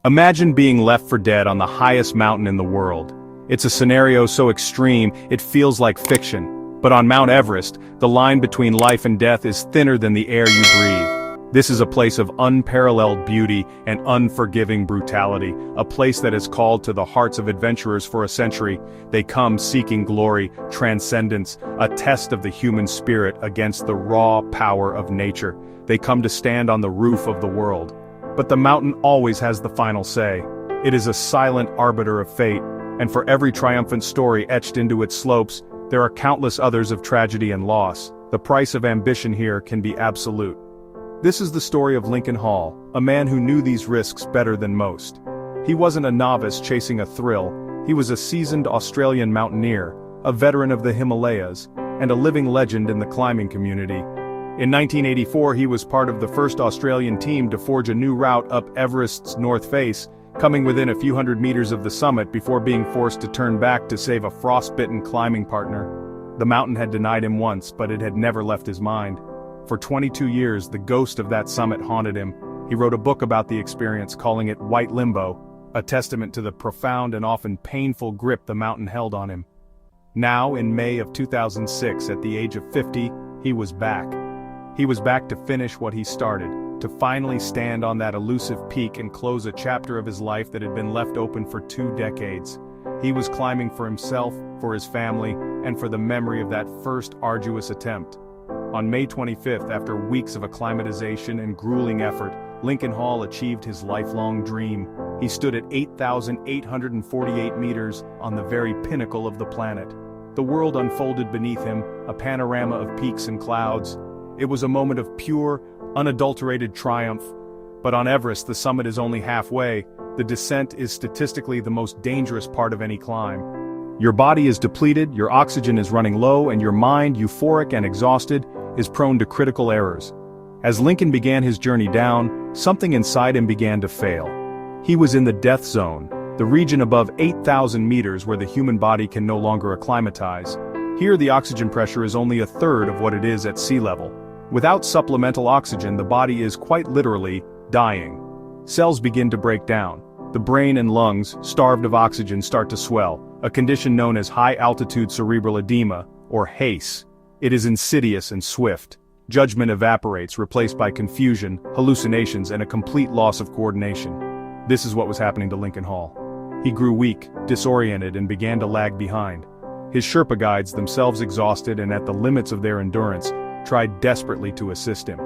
Imagine being left for dead on the highest mountain in the world. It's a scenario so extreme, it feels like fiction. But on Mount Everest, the line between life and death is thinner than the air you breathe. This is a place of unparalleled beauty and unforgiving brutality, a place that has called to the hearts of adventurers for a century. They come seeking glory, transcendence, a test of the human spirit against the raw power of nature. They come to stand on the roof of the world. But the mountain always has the final say. It is a silent arbiter of fate, and for every triumphant story etched into its slopes, there are countless others of tragedy and loss. The price of ambition here can be absolute. This is the story of Lincoln Hall, a man who knew these risks better than most. He wasn't a novice chasing a thrill, he was a seasoned Australian mountaineer, a veteran of the Himalayas, and a living legend in the climbing community. In 1984 he was part of the first Australian team to forge a new route up Everest's north face, coming within a few hundred meters of the summit before being forced to turn back to save a frostbitten climbing partner. The mountain had denied him once, but it had never left his mind. For 22 years, the ghost of that summit haunted him. He wrote a book about the experience, calling it White Limbo, a testament to the profound and often painful grip the mountain held on him. Now, in May of 2006, at the age of 50, he was back. He was back to finish what he started, to finally stand on that elusive peak and close a chapter of his life that had been left open for 2 decades. He was climbing for himself, for his family, and for the memory of that first arduous attempt. On May 25th, after weeks of acclimatization and grueling effort, Lincoln Hall achieved his lifelong dream. He stood at 8,848 meters on the very pinnacle of the planet. The world unfolded beneath him, a panorama of peaks and clouds. It was a moment of pure, unadulterated triumph. But on Everest, the summit is only halfway. The descent is statistically the most dangerous part of any climb. Your body is depleted, your oxygen is running low, and your mind, euphoric and exhausted, is prone to critical errors. As Lincoln began his journey down, something inside him began to fail. He was in the death zone, the region above 8,000 meters where the human body can no longer acclimatize. Here the oxygen pressure is only a third of what it is at sea level. Without supplemental oxygen, the body is quite literally dying. Cells begin to break down. The brain and lungs, starved of oxygen, start to swell, a condition known as high-altitude cerebral edema, or HACE. It is insidious and swift. Judgment evaporates, replaced by confusion, hallucinations, and a complete loss of coordination. This is what was happening to Lincoln Hall. He grew weak, disoriented, and began to lag behind. His Sherpa guides, themselves exhausted and at the limits of their endurance, tried desperately to assist him.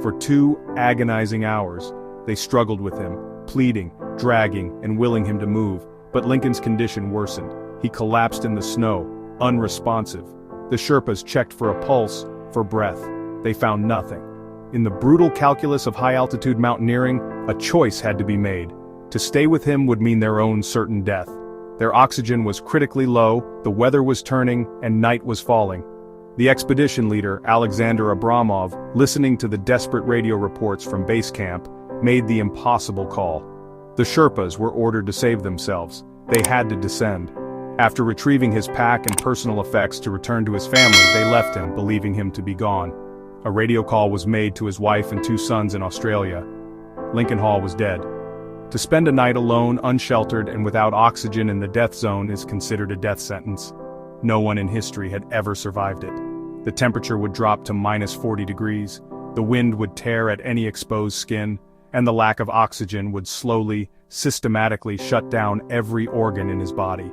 For 2 agonizing hours, they struggled with him, pleading, dragging, and willing him to move, but Lincoln's condition worsened. He collapsed in the snow, unresponsive. The Sherpas checked for a pulse, for breath. They found nothing. In the brutal calculus of high-altitude mountaineering, a choice had to be made. To stay with him would mean their own certain death. Their oxygen was critically low, the weather was turning, and night was falling. The expedition leader, Alexander Abramov, listening to the desperate radio reports from base camp, made the impossible call. The Sherpas were ordered to save themselves. They had to descend. After retrieving his pack and personal effects to return to his family, they left him, believing him to be gone. A radio call was made to his wife and 2 sons in Australia. Lincoln Hall was dead. To spend a night alone, unsheltered, and without oxygen in the death zone is considered a death sentence. No one in history had ever survived it. The temperature would drop to -40 degrees, the wind would tear at any exposed skin, and the lack of oxygen would slowly, systematically shut down every organ in his body.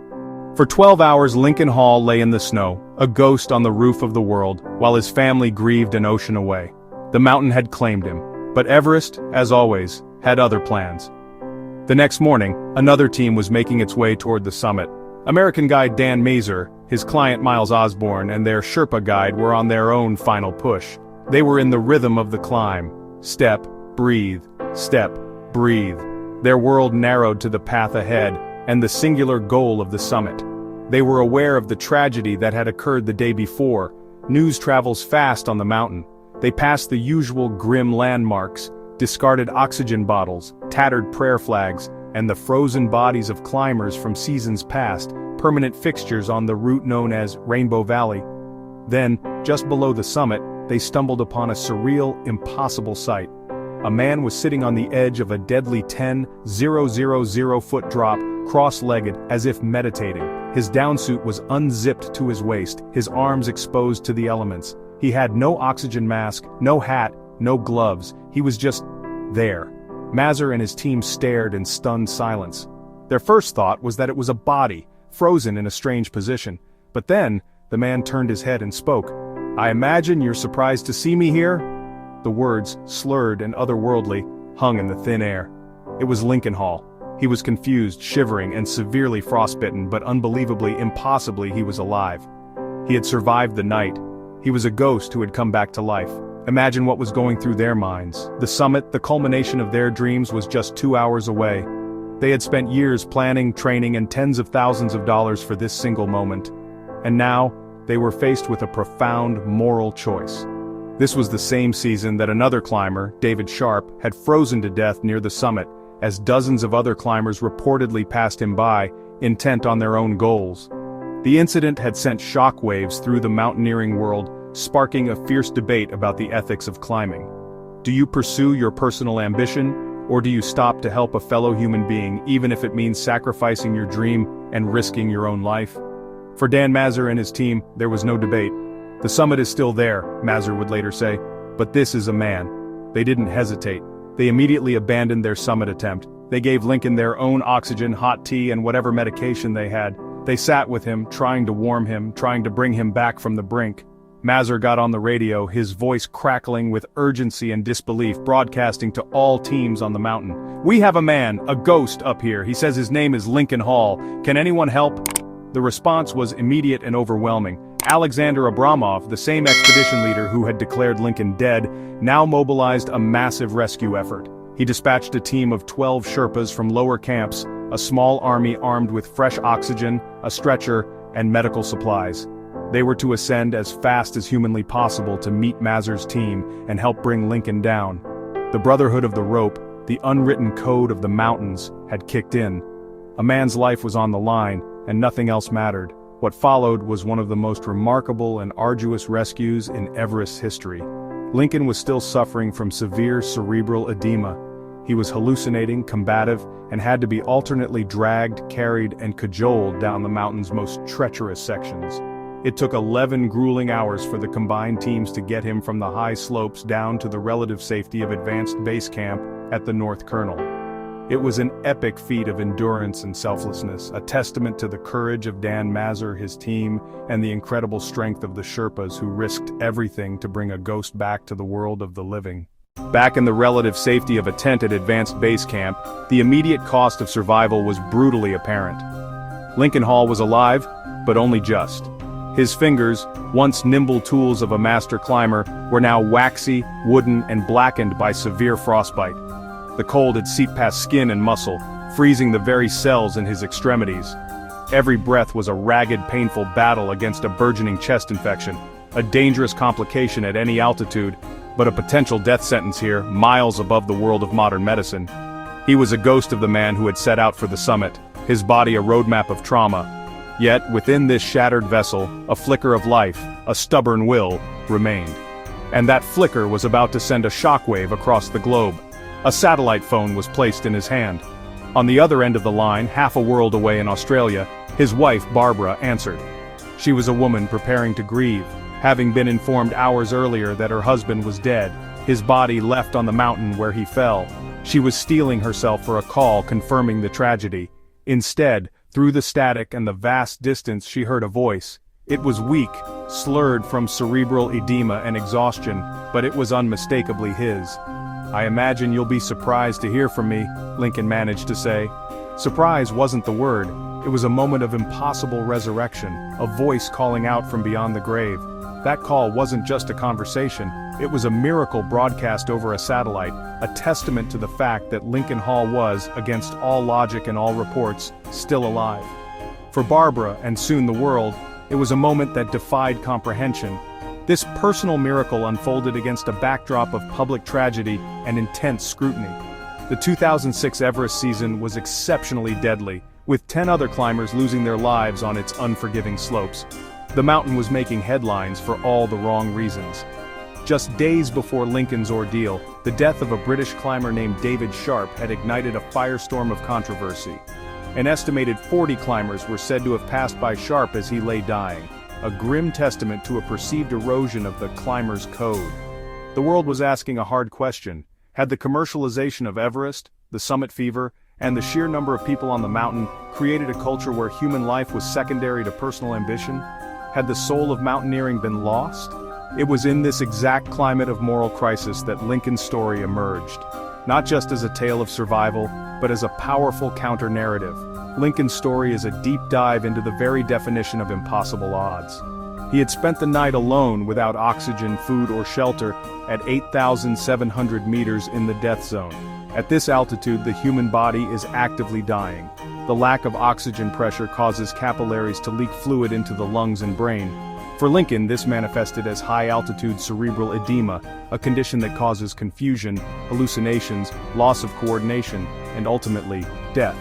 For 12 hours Lincoln Hall lay in the snow, a ghost on the roof of the world, while his family grieved an ocean away. The mountain had claimed him, but Everest, as always, had other plans. The next morning, another team was making its way toward the summit. American guide Dan Mazer, his client Miles Osborne, and their Sherpa guide were on their own final push. They were in the rhythm of the climb. Step, breathe, step, breathe. Their world narrowed to the path ahead, and the singular goal of the summit. They were aware of the tragedy that had occurred the day before. News travels fast on the mountain. They passed the usual grim landmarks, discarded oxygen bottles, tattered prayer flags, and the frozen bodies of climbers from seasons past, permanent fixtures on the route known as Rainbow Valley. Then, just below the summit, they stumbled upon a surreal, impossible sight. A man was sitting on the edge of a deadly 10,000-foot drop, cross-legged, as if meditating. His downsuit was unzipped to his waist, his arms exposed to the elements. He had no oxygen mask, no hat, no gloves. He was just there. Mazur and his team stared in stunned silence. Their first thought was that it was a body, frozen in a strange position. But then, the man turned his head and spoke. "I imagine you're surprised to see me here?" The words, slurred and otherworldly, hung in the thin air. It was Lincoln Hall. He was confused, shivering, and severely frostbitten, but unbelievably, impossibly, he was alive. He had survived the night. He was a ghost who had come back to life. Imagine what was going through their minds. The summit, the culmination of their dreams, was just 2 hours away. They had spent years planning, training, and tens of thousands of dollars for this single moment. And now, they were faced with a profound moral choice. This was the same season that another climber, David Sharp, had frozen to death near the summit, as dozens of other climbers reportedly passed him by, intent on their own goals. The incident had sent shockwaves through the mountaineering world, sparking a fierce debate about the ethics of climbing. Do you pursue your personal ambition, or do you stop to help a fellow human being, even if it means sacrificing your dream and risking your own life? For Dan Mazur and his team, there was no debate. The summit is still there, Mazur would later say, but this is a man. They didn't hesitate. They immediately abandoned their summit attempt. They gave Lincoln their own oxygen, hot tea, and whatever medication they had. They sat with him, trying to warm him, trying to bring him back from the brink. Mazur got on the radio, his voice crackling with urgency and disbelief, broadcasting to all teams on the mountain. "We have a man, a ghost up here. He says his name is Lincoln Hall. Can anyone help?" The response was immediate and overwhelming. Alexander Abramov, the same expedition leader who had declared Lincoln dead, now mobilized a massive rescue effort. He dispatched a team of 12 Sherpas from lower camps, a small army armed with fresh oxygen, a stretcher, and medical supplies. They were to ascend as fast as humanly possible to meet Mazur's team and help bring Lincoln down. The brotherhood of the rope, the unwritten code of the mountains, had kicked in. A man's life was on the line, and nothing else mattered. What followed was one of the most remarkable and arduous rescues in Everest's history. Lincoln was still suffering from severe cerebral edema. He was hallucinating, combative, and had to be alternately dragged, carried, and cajoled down the mountain's most treacherous sections. It took 11 grueling hours for the combined teams to get him from the high slopes down to the relative safety of advanced base camp at the North Colonel. It was an epic feat of endurance and selflessness, a testament to the courage of Dan Mazur, his team, and the incredible strength of the Sherpas who risked everything to bring a ghost back to the world of the living. Back in the relative safety of a tent at advanced base camp, the immediate cost of survival was brutally apparent. Lincoln Hall was alive, but only just. His fingers, once nimble tools of a master climber, were now waxy, wooden, and blackened by severe frostbite. The cold had seeped past skin and muscle, freezing the very cells in his extremities. Every breath was a ragged, painful battle against a burgeoning chest infection, a dangerous complication at any altitude, but a potential death sentence here, miles above the world of modern medicine. He was a ghost of the man who had set out for the summit, his body a roadmap of trauma. Yet, within this shattered vessel, a flicker of life, a stubborn will, remained. And that flicker was about to send a shockwave across the globe. A satellite phone was placed in his hand. On the other end of the line, half a world away in Australia, his wife, Barbara, answered. She was a woman preparing to grieve, having been informed hours earlier that her husband was dead, his body left on the mountain where he fell. She was steeling herself for a call confirming the tragedy. Instead, through the static and the vast distance, she heard a voice. It was weak, slurred from cerebral edema and exhaustion, but it was unmistakably his. "I imagine you'll be surprised to hear from me," Lincoln managed to say. Surprise wasn't the word. It was a moment of impossible resurrection, a voice calling out from beyond the grave. That call wasn't just a conversation, it was a miracle broadcast over a satellite, a testament to the fact that Lincoln Hall was, against all logic and all reports, still alive. For Barbara, and soon the world, it was a moment that defied comprehension. This personal miracle unfolded against a backdrop of public tragedy and intense scrutiny. The 2006 Everest season was exceptionally deadly, with 10 other climbers losing their lives on its unforgiving slopes. The mountain was making headlines for all the wrong reasons. Just days before Lincoln's ordeal, the death of a British climber named David Sharp had ignited a firestorm of controversy. An estimated 40 climbers were said to have passed by Sharp as he lay dying, a grim testament to a perceived erosion of the climber's code. The world was asking a hard question: had the commercialization of Everest, the summit fever, and the sheer number of people on the mountain created a culture where human life was secondary to personal ambition? Had the soul of mountaineering been lost? It was in this exact climate of moral crisis that Lincoln's story emerged. Not just as a tale of survival, but as a powerful counter-narrative. Lincoln's story is a deep dive into the very definition of impossible odds. He had spent the night alone without oxygen, food, or shelter at 8,700 meters in the death zone. At this altitude, the human body is actively dying. The lack of oxygen pressure causes capillaries to leak fluid into the lungs and brain. For Lincoln, this manifested as high-altitude cerebral edema, a condition that causes confusion, hallucinations, loss of coordination, and ultimately, death.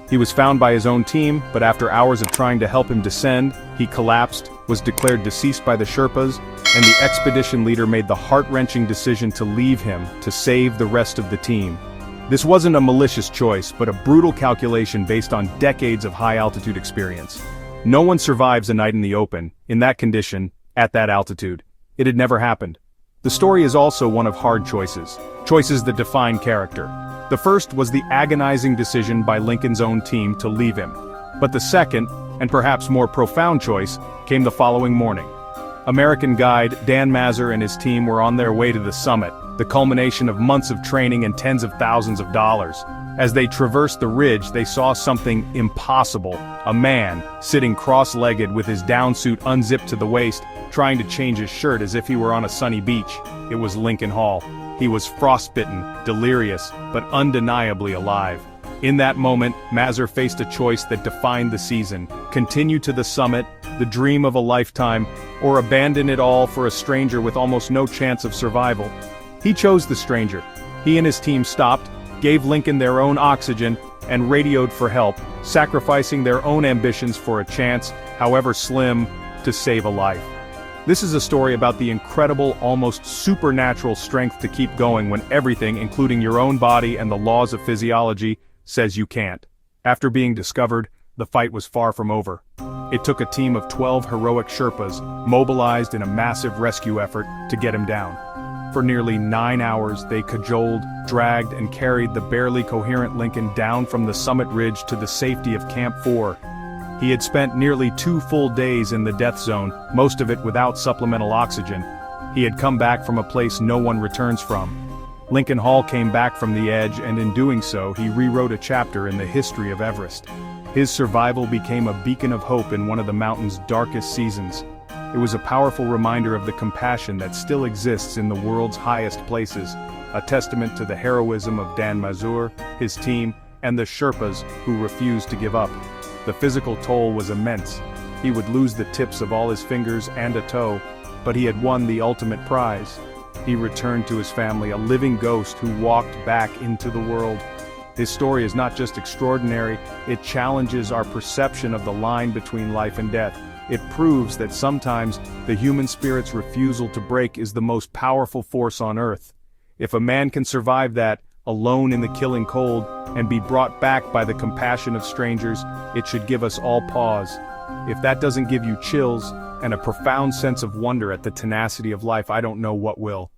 He was found by his own team, but after hours of trying to help him descend, he collapsed, was declared deceased by the Sherpas, and the expedition leader made the heart-wrenching decision to leave him to save the rest of the team. This wasn't a malicious choice, but a brutal calculation based on decades of high-altitude experience. No one survives a night in the open, in that condition, at that altitude. It had never happened. The story is also one of hard choices that define character. The first was the agonizing decision by Lincoln's own team to leave him. But the second, and perhaps more profound choice, came the following morning. American guide Dan Mazur and his team were on their way to the summit, the culmination of months of training and tens of thousands of dollars. As they traversed the ridge, they saw something impossible: a man, sitting cross-legged with his down suit unzipped to the waist, trying to change his shirt as if he were on a sunny beach. It was Lincoln Hall. He was frostbitten, delirious, but undeniably alive. In that moment, Mazur faced a choice that defined the season: continue to the summit, the dream of a lifetime, or abandon it all for a stranger with almost no chance of survival. He chose the stranger. He and his team stopped, gave Lincoln their own oxygen, and radioed for help, sacrificing their own ambitions for a chance, however slim, to save a life. This is a story about the incredible, almost supernatural strength to keep going when everything, including your own body and the laws of physiology, says you can't. After being discovered, the fight was far from over. It took a team of 12 heroic Sherpas, mobilized in a massive rescue effort, to get him down. For nearly 9 hours, they cajoled, dragged, and carried the barely coherent Lincoln down from the summit ridge to the safety of Camp 4. He had spent nearly 2 full days in the death zone, most of it without supplemental oxygen. He had come back from a place no one returns from. Lincoln Hall came back from the edge, and in doing so, he rewrote a chapter in the history of Everest. His survival became a beacon of hope in one of the mountain's darkest seasons. It was a powerful reminder of the compassion that still exists in the world's highest places, a testament to the heroism of Dan Mazur, his team, and the Sherpas who refused to give up. The physical toll was immense. He would lose the tips of all his fingers and a toe, but he had won the ultimate prize. He returned to his family, a living ghost who walked back into the world. His story is not just extraordinary, it challenges our perception of the line between life and death. It proves that sometimes the human spirit's refusal to break is the most powerful force on earth. If a man can survive that, alone in the killing cold, and be brought back by the compassion of strangers, it should give us all pause. If that doesn't give you chills and a profound sense of wonder at the tenacity of life, I don't know what will.